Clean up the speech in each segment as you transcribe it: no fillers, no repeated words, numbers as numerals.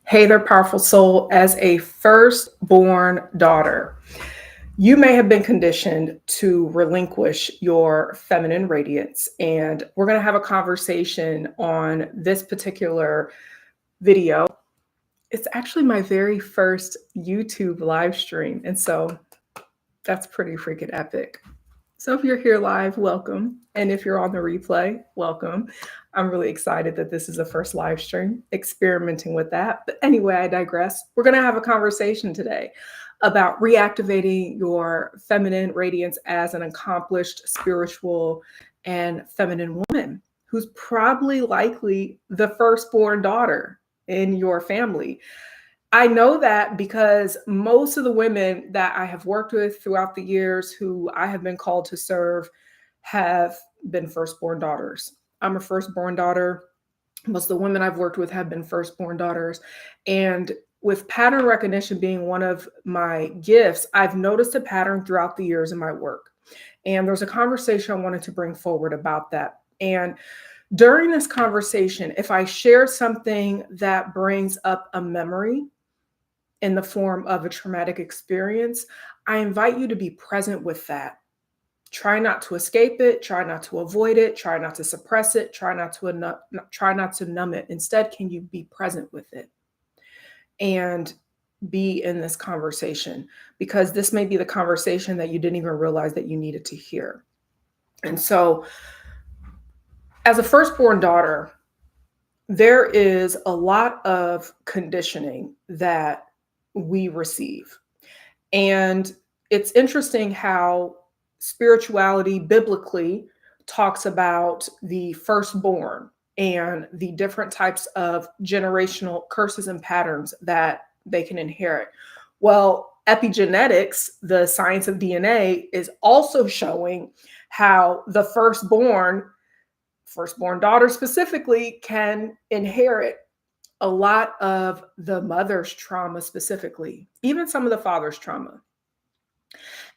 Hey there, powerful soul. As a firstborn daughter, you may have been conditioned to relinquish your feminine radiance. And we're going to have a conversation on this particular video. It's actually my very first YouTube live stream. And so that's pretty freaking epic. So if you're here live, welcome. And if you're on the replay, welcome. I'm really excited that this is the first live stream, experimenting with that. But anyway, I digress. We're going to have a conversation today about reactivating your feminine radiance as an accomplished spiritual and feminine woman who's probably likely the firstborn daughter in your family. I know that because most of the women that I have worked with throughout the years who I have been called to serve have been firstborn daughters. I'm a firstborn daughter. Most of the women I've worked with have been firstborn daughters. And with pattern recognition being one of my gifts, I've noticed a pattern throughout the years in my work. And there's a conversation I wanted to bring forward about that. And during this conversation, if I share something that brings up a memory, in the form of a traumatic experience, I invite you to be present with that. Try not to escape it, try not to avoid it, try not to suppress it, try not to numb it. Instead, can you be present with it and be in this conversation? Because this may be the conversation that you didn't even realize that you needed to hear. And so, as a firstborn daughter, there is a lot of conditioning that we receive. And it's interesting how spirituality biblically talks about the firstborn and the different types of generational curses and patterns that they can inherit. Well, epigenetics, the science of DNA, is also showing how the firstborn daughter specifically, can inherit a lot of the mother's trauma, specifically, even some of the father's trauma.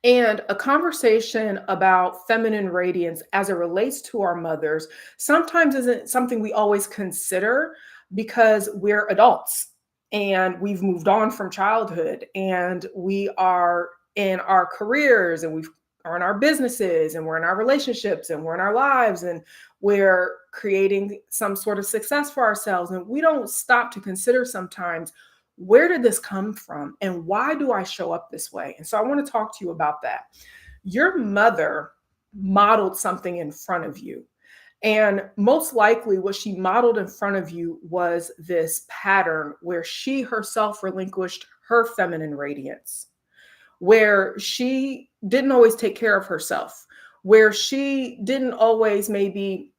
And a conversation about feminine radiance as it relates to our mothers sometimes isn't something we always consider because we're adults and we've moved on from childhood and we are in our careers and we are in our businesses and we're in our relationships and we're in our lives and we're creating some sort of success for ourselves. And we don't stop to consider sometimes, where did this come from and why do I show up this way? And so I want to talk to you about that. Your mother modeled something in front of you. And most likely, what she modeled in front of you was this pattern where she herself relinquished her feminine radiance, where she didn't always take care of herself, where she didn't always maybe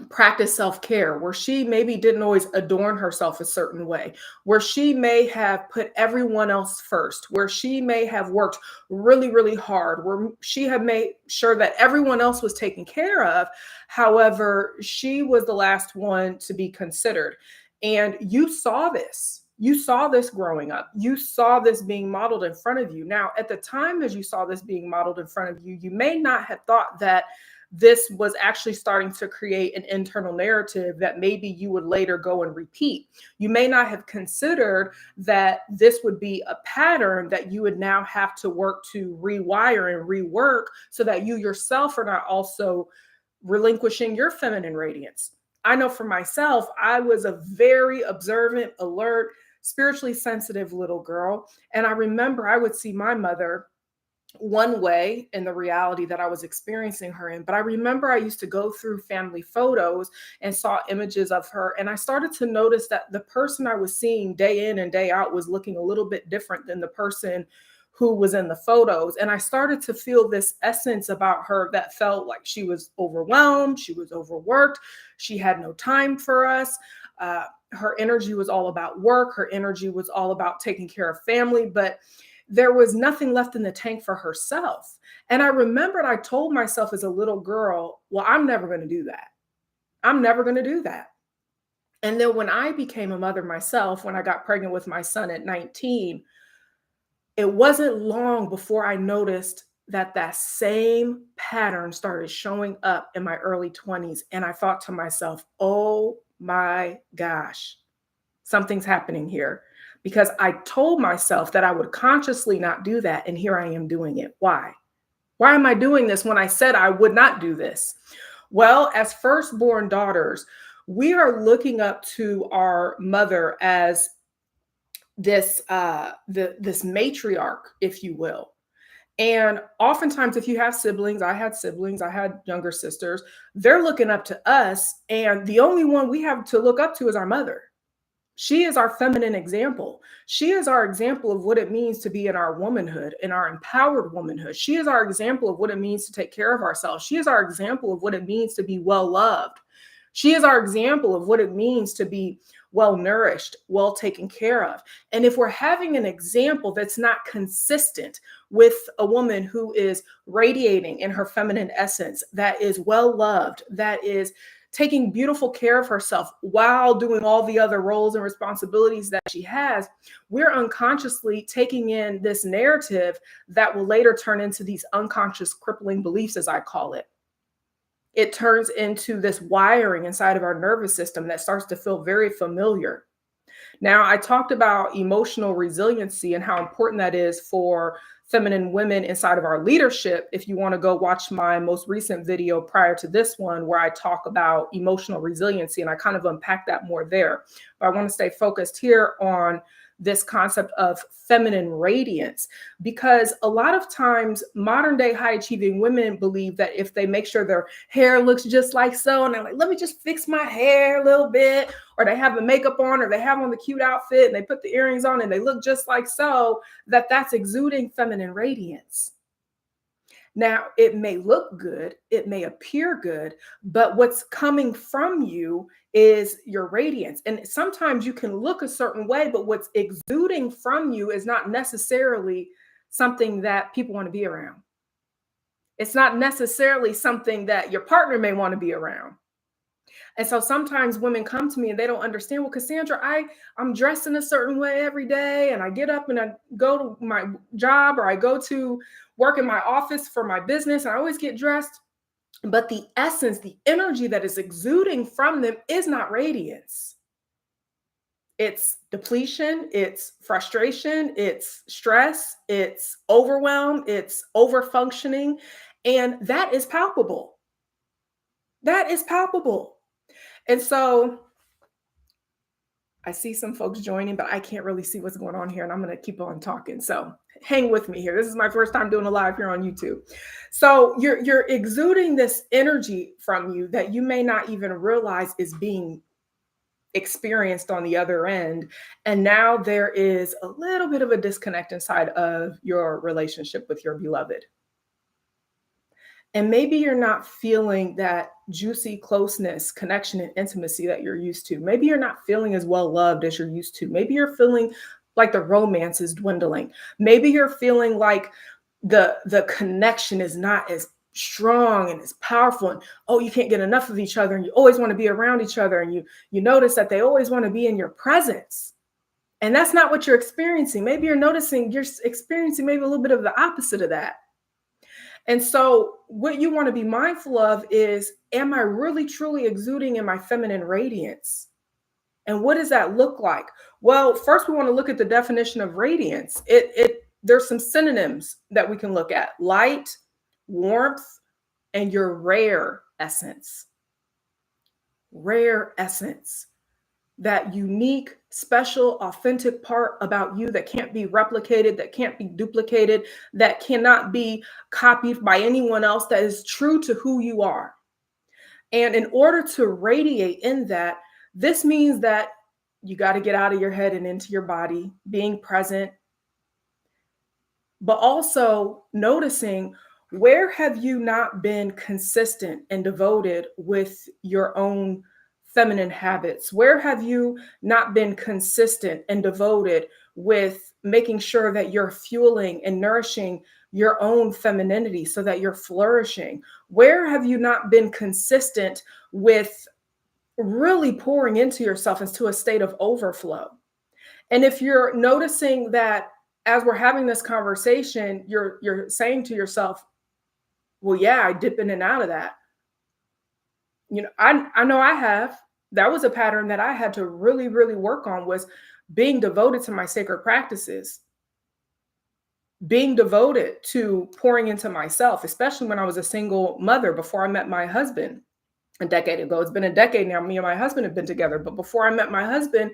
practice self-care, where she maybe didn't always adorn herself a certain way, where she may have put everyone else first, where she may have worked really, really hard, where she had made sure that everyone else was taken care of. However, she was the last one to be considered. And you saw this. You saw this growing up. You saw this being modeled in front of you. Now, at the time as you saw this being modeled in front of you, you may not have thought that this was actually starting to create an internal narrative that maybe you would later go and repeat. You may not have considered that this would be a pattern that you would now have to work to rewire and rework so that you yourself are not also relinquishing your feminine radiance. I know for myself, I was a very observant, alert, spiritually sensitive little girl. And I remember I would see my mother one way in the reality that I was experiencing her in. But I remember I used to go through family photos and saw images of her. And I started to notice that the person I was seeing day in and day out was looking a little bit different than the person who was in the photos. And I started to feel this essence about her that felt like she was overwhelmed, she was overworked, she had no time for us. Her energy was all about work, her energy was all about taking care of family, but there was nothing left in the tank for herself. And I remembered I told myself as a little girl, well, I'm never going to do that. I'm never going to do that. And then when I became a mother myself, when I got pregnant with my son at 19, it wasn't long before I noticed that that same pattern started showing up in my early 20s. And I thought to myself, oh my gosh, Something's happening here because I told myself that I would consciously not do that. And here I am doing it. Why? Why am I doing this when I said I would not do this? Well, as firstborn daughters, we are looking up to our mother as this matriarch, if you will. And oftentimes, if you have siblings, I had younger sisters, they're looking up to us. And the only one we have to look up to is our mother. She is our feminine example. She is our example of what it means to be in our womanhood, in our empowered womanhood. She is our example of what it means to take care of ourselves. She is our example of what it means to be well loved. She is our example of what it means to be well nourished, well taken care of. And if we're having an example that's not consistent with a woman who is radiating in her feminine essence, that is well loved, that is taking beautiful care of herself while doing all the other roles and responsibilities that she has, we're unconsciously taking in this narrative that will later turn into these unconscious crippling beliefs, as I call it. It turns into this wiring inside of our nervous system that starts to feel very familiar. Now, I talked about emotional resiliency and how important that is for feminine women inside of our leadership. If you want to go watch my most recent video prior to this one, where I talk about emotional resiliency, and I kind of unpack that more there. But I want to stay focused here on this concept of feminine radiance, because a lot of times modern day high achieving women believe that if they make sure their hair looks just like so, and they're like, let me just fix my hair a little bit, or they have the makeup on, or they have on the cute outfit and they put the earrings on and they look just like so, that's exuding feminine radiance. Now, it may look good, it may appear good, but what's coming from you is your radiance. And sometimes you can look a certain way, but what's exuding from you is not necessarily something that people want to be around. It's not necessarily something that your partner may want to be around. And so sometimes women come to me and they don't understand, well, Casandra, I'm dressed in a certain way every day, and I get up and I go to my job, or I go to work in my office for my business, and I always get dressed. But the essence, the energy that is exuding from them is not radiance. It's depletion, it's frustration, it's stress, it's overwhelm, it's overfunctioning. And that is palpable. That is palpable. And so I see some folks joining, but I can't really see what's going on here, and I'm going to keep on talking. So hang with me here. This is my first time doing a live here on YouTube. So you're exuding this energy from you that you may not even realize is being experienced on the other end. And now there is a little bit of a disconnect inside of your relationship with your beloved. And maybe you're not feeling that juicy closeness, connection, and intimacy that you're used to. Maybe you're not feeling as well loved as you're used to. Maybe you're feeling like the romance is dwindling. Maybe you're feeling like the connection is not as strong and as powerful. And oh, you can't get enough of each other, and you always want to be around each other. And you notice that they always want to be in your presence. And that's not what you're experiencing. Maybe you're noticing you're experiencing maybe a little bit of the opposite of that. And so what you want to be mindful of is, am I really truly exuding in my feminine radiance? And what does that look like? Well, first we want to look at the definition of radiance. There's some synonyms that we can look at: light, warmth, and your rare essence. Rare essence. That unique, special, authentic part about you that can't be replicated, that can't be duplicated, that cannot be copied by anyone else, that is true to who you are. And in order to radiate in that, this means that you got to get out of your head and into your body, being present, but also noticing, where have you not been consistent and devoted with your own feminine habits? Where have you not been consistent and devoted with making sure that you're fueling and nourishing your own femininity so that you're flourishing? Where have you not been consistent with really pouring into yourself into a state of overflow? And if you're noticing that as we're having this conversation, you're saying to yourself, well, yeah, I dip in and out of that. I know I have. That was a pattern that I had to really, really work on, was being devoted to my sacred practices, being devoted to pouring into myself, especially when I was a single mother before I met my husband a decade ago. It's been a decade now. Me and my husband have been together, but before I met my husband,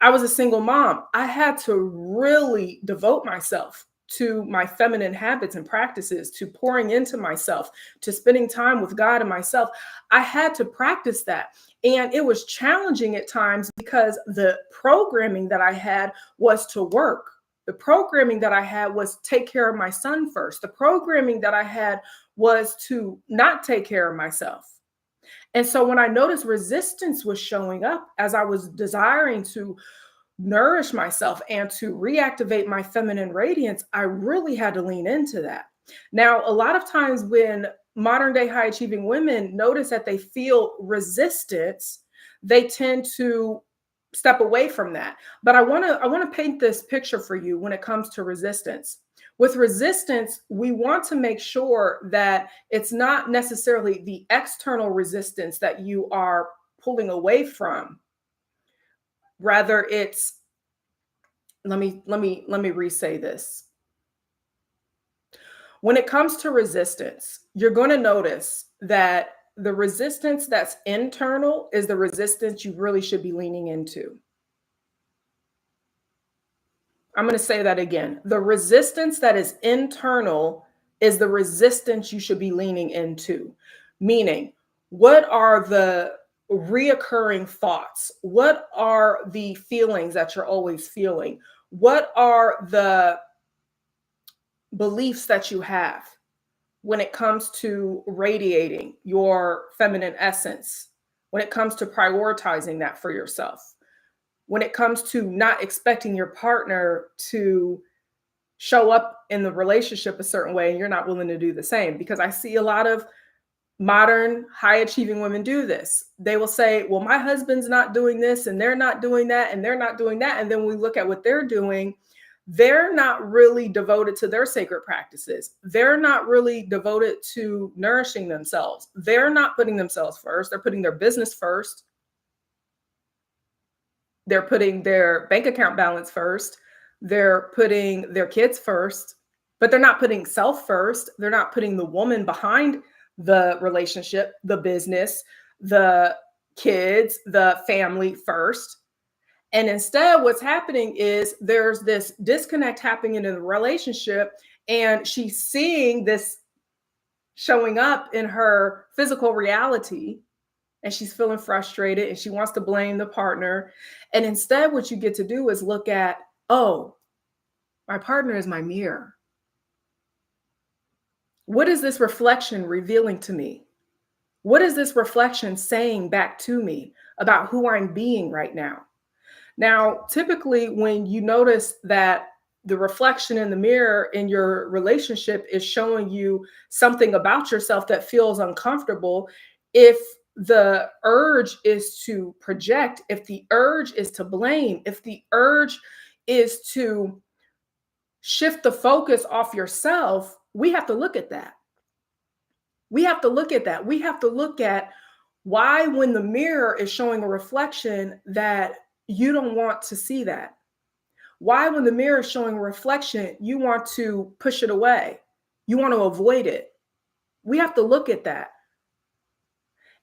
I was a single mom. I had to really devote myself to my feminine habits and practices, to pouring into myself, to spending time with God and myself. I had to practice that. And it was challenging at times because the programming that I had was to work. The programming that I had was take care of my son first. The programming that I had was to not take care of myself. And so when I noticed resistance was showing up as I was desiring to nourish myself and to reactivate my feminine radiance, I really had to lean into that. Now, a lot of times when modern day high achieving women notice that they feel resistance, they tend to step away from that. But I want to paint this picture for you when it comes to resistance. With resistance, we want to make sure that it's not necessarily the external resistance that you are pulling away from. Rather, it's, let me re-say this. When it comes to resistance, you're going to notice that the resistance that's internal is the resistance you really should be leaning into. I'm going to say that again. The resistance that is internal is the resistance you should be leaning into. Meaning, what are the reoccurring thoughts? What are the feelings that you're always feeling? What are the beliefs that you have when it comes to radiating your feminine essence? When it comes to prioritizing that for yourself? When it comes to not expecting your partner to show up in the relationship a certain way and you're not willing to do the same? Because I see a lot of modern high achieving women do this. They will say, well, my husband's not doing this and they're not doing that and they're not doing that. And then we look at what they're doing. They're not really devoted to their sacred practices. They're not really devoted to nourishing themselves. They're not putting themselves first. They're putting their business first. They're putting their bank account balance first. They're putting their kids first, but they're not putting self first. They're not putting the woman behind the relationship, the business, the kids, the family first. And instead, what's happening is there's this disconnect happening in the relationship, and she's seeing this showing up in her physical reality, and she's feeling frustrated and she wants to blame the partner. And instead, what you get to do is look at, oh, my partner is my mirror. What is this reflection revealing to me? What is this reflection saying back to me about who I'm being right now? Now, typically, when you notice that the reflection in the mirror in your relationship is showing you something about yourself that feels uncomfortable, if the urge is to project, if the urge is to blame, if the urge is to shift the focus off yourself, we have to look at that. We have to look at that. We have to look at why, when the mirror is showing a reflection, that you don't want to see that. Why, when the mirror is showing a reflection, you want to push it away. You want to avoid it. We have to look at that.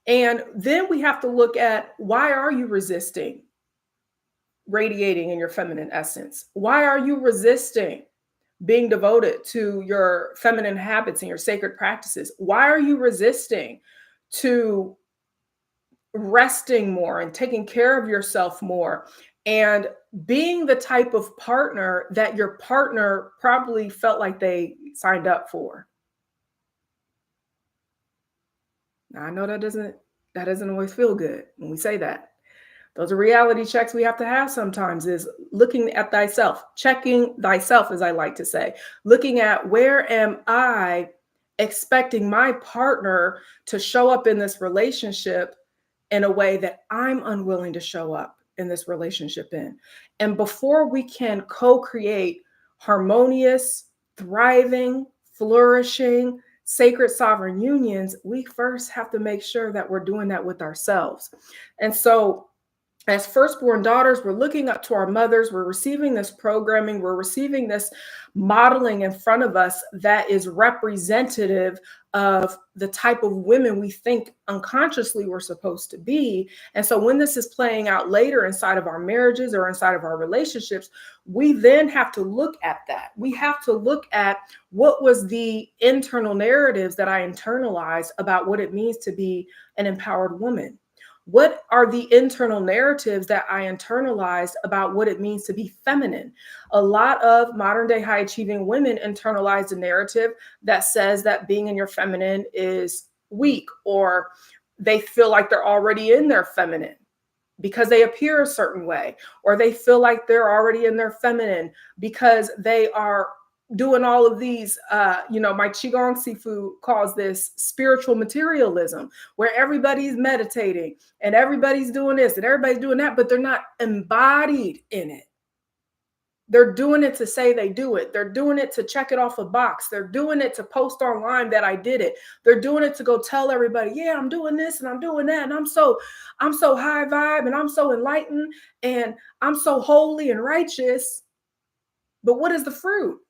And then we have to look at, why are you resisting radiating in your feminine essence? Why are you resisting being devoted to your feminine habits and your sacred practices? Why are you resisting to resting more and taking care of yourself more and being the type of partner that your partner probably felt like they signed up for? Now, I know that doesn't always feel good when we say that. Those are reality checks we have to have sometimes, is looking at thyself, checking thyself, as I like to say, looking at, where am I expecting my partner to show up in this relationship in a way that I'm unwilling to show up in this relationship in? And before we can co-create harmonious, thriving, flourishing, sacred sovereign unions, we first have to make sure that we're doing that with ourselves. And so as firstborn daughters, we're looking up to our mothers. We're receiving this programming. We're receiving this modeling in front of us that is representative of the type of women we think unconsciously we're supposed to be. And so when this is playing out later inside of our marriages or inside of our relationships, we then have to look at that. We have to look at what was the internal narratives that I internalized about what it means to be an empowered woman. What are the internal narratives that I internalized about what it means to be feminine? A lot of modern day high achieving women internalize a narrative that says that being in your feminine is weak, or they feel like they're already in their feminine because they appear a certain way, or they feel like they're already in their feminine because they are doing all of these, my Qigong Sifu calls this spiritual materialism, where everybody's meditating and everybody's doing this and everybody's doing that, but they're not embodied in it. They're doing it to say they do it. They're doing it to check it off a box. They're doing it to post online that I did it. They're doing it to go tell everybody, yeah, I'm doing this and I'm doing that. And I'm so high vibe and I'm so enlightened and I'm so holy and righteous. But what is the fruit?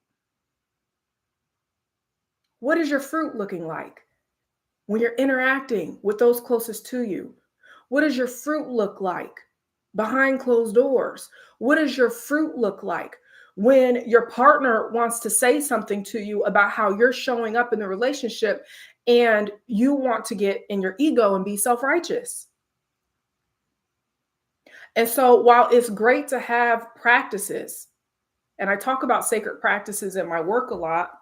What is your fruit looking like when you're interacting with those closest to you? What does your fruit look like behind closed doors? What does your fruit look like when your partner wants to say something to you about how you're showing up in the relationship and you want to get in your ego and be self-righteous? And so while it's great to have practices, and I talk about sacred practices in my work a lot,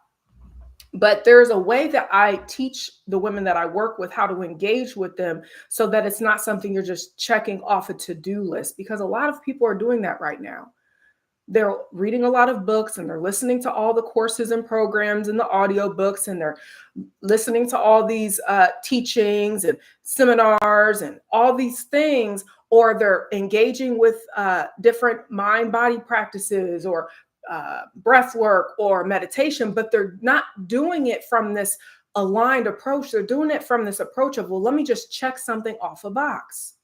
but there's a way that I teach the women that I work with how to engage with them so that it's not something you're just checking off a to-do list, because a lot of people are doing that right now. They're reading a lot of books and they're listening to all the courses and programs and the audio books, and they're listening to all these teachings and seminars and all these things, or they're engaging with different mind-body practices or breath work or meditation, but they're not doing it from this aligned approach. They're doing it from this approach of, well, let me just check something off a box.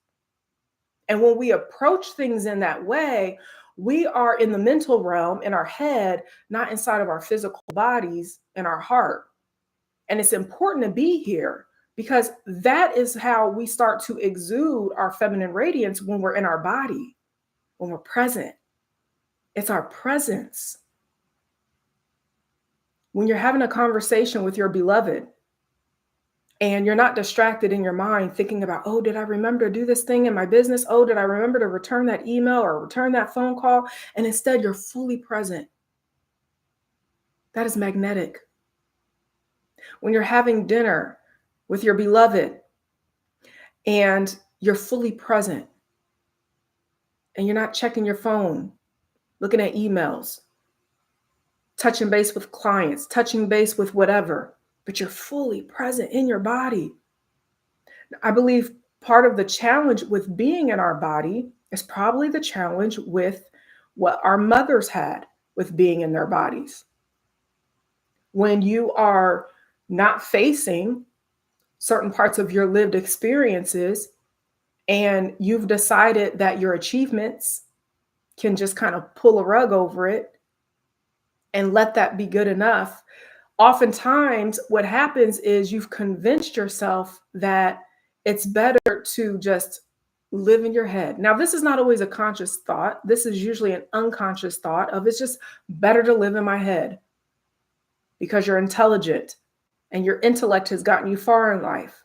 And when we approach things in that way, we are in the mental realm, in our head, not inside of our physical bodies and our heart. And it's important to be here because that is how we start to exude our feminine radiance when we're in our body, when we're present. It's our presence. When you're having a conversation with your beloved and you're not distracted in your mind thinking about, oh, did I remember to do this thing in my business? Oh, did I remember to return that email or return that phone call? And instead, you're fully present. That is magnetic. When you're having dinner with your beloved and you're fully present and you're not checking your phone, looking at emails, touching base with clients, touching base with whatever, but you're fully present in your body. I believe part of the challenge with being in our body is probably the challenge with what our mothers had with being in their bodies. When you are not facing certain parts of your lived experiences and you've decided that your achievements can just kind of pull a rug over it and let that be good enough. Oftentimes, what happens is you've convinced yourself that it's better to just live in your head. Now, this is not always a conscious thought. This is usually an unconscious thought of it's just better to live in my head because you're intelligent and your intellect has gotten you far in life.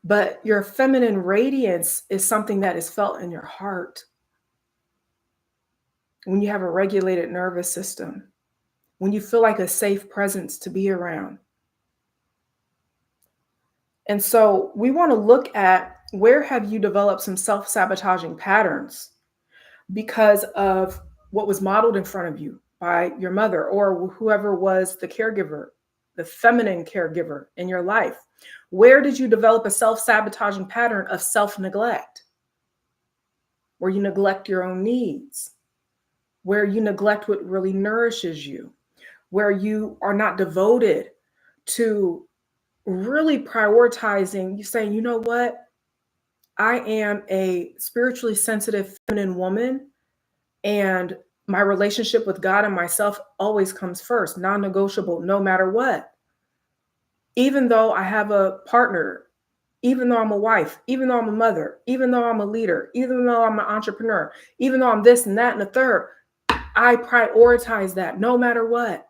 But your feminine radiance is something that is felt in your heart. When you have a regulated nervous system, when you feel like a safe presence to be around. And so we want to look at where have you developed some self-sabotaging patterns because of what was modeled in front of you by your mother or whoever was the caregiver, the feminine caregiver in your life. Where did you develop a self-sabotaging pattern of self-neglect, where you neglect your own needs, where you neglect what really nourishes you, where you are not devoted to really prioritizing, you saying, you know what? I am a spiritually sensitive feminine woman, and my relationship with God and myself always comes first, non-negotiable, no matter what. Even though I have a partner, even though I'm a wife, even though I'm a mother, even though I'm a leader, even though I'm an entrepreneur, even though I'm this and that and the third, I prioritize that no matter what.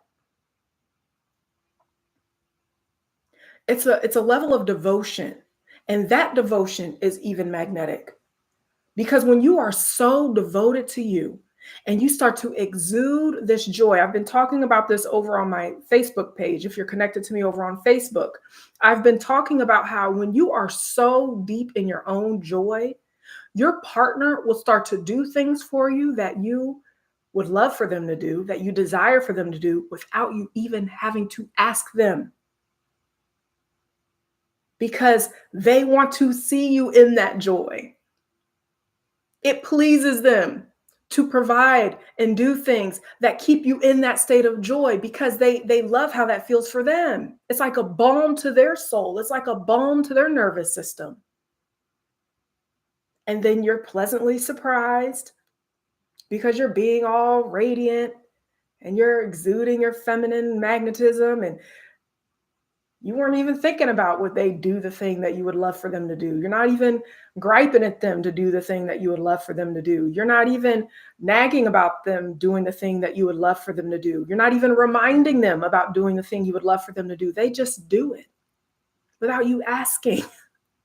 It's a level of devotion, and that devotion is even magnetic. Because when you are so devoted to you and you start to exude this joy, I've been talking about this over on my Facebook page. If you're connected to me over on Facebook, I've been talking about how when you are so deep in your own joy, your partner will start to do things for you that you would love for them to do, that you desire for them to do without you even having to ask them, because they want to see you in that joy. It pleases them to provide and do things that keep you in that state of joy, because they love how that feels for them. It's like a balm to their soul. It's like a balm to their nervous system. And then you're pleasantly surprised because you're being all radiant and you're exuding your feminine magnetism, and you weren't even thinking about what they do the thing that you would love for them to do. You're not even griping at them to do the thing that you would love for them to do. You're not even nagging about them doing the thing that you would love for them to do. You're not even reminding them about doing the thing you would love for them to do. They just do it without you asking.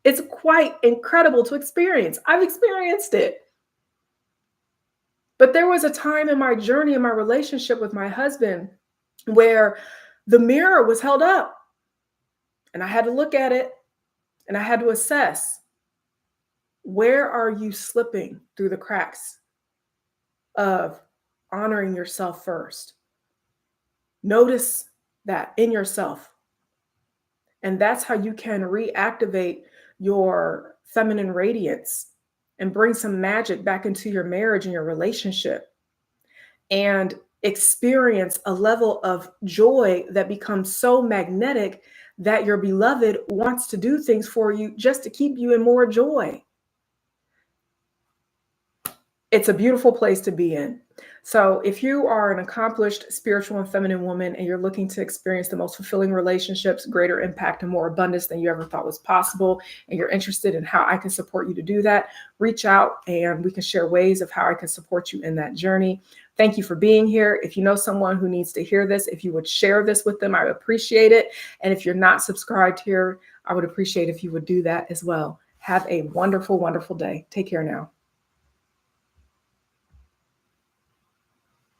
It's quite incredible to experience. I've experienced it. But there was a time in my journey, in my relationship with my husband, where the mirror was held up. And I had to look at it, and I had to assess, where are you slipping through the cracks of honoring yourself first? Notice that in yourself. And that's how you can reactivate your feminine radiance and bring some magic back into your marriage and your relationship, and experience a level of joy that becomes so magnetic that your beloved wants to do things for you just to keep you in more joy. It's a beautiful place to be in. So if you are an accomplished spiritual and feminine woman and you're looking to experience the most fulfilling relationships, greater impact, and more abundance than you ever thought was possible, and you're interested in how I can support you to do that, reach out and we can share ways of how I can support you in that journey. Thank you for being here. If you know someone who needs to hear this, if you would share this with them, I would appreciate it. And if you're not subscribed here, I would appreciate if you would do that as well. Have a wonderful, wonderful day. Take care now.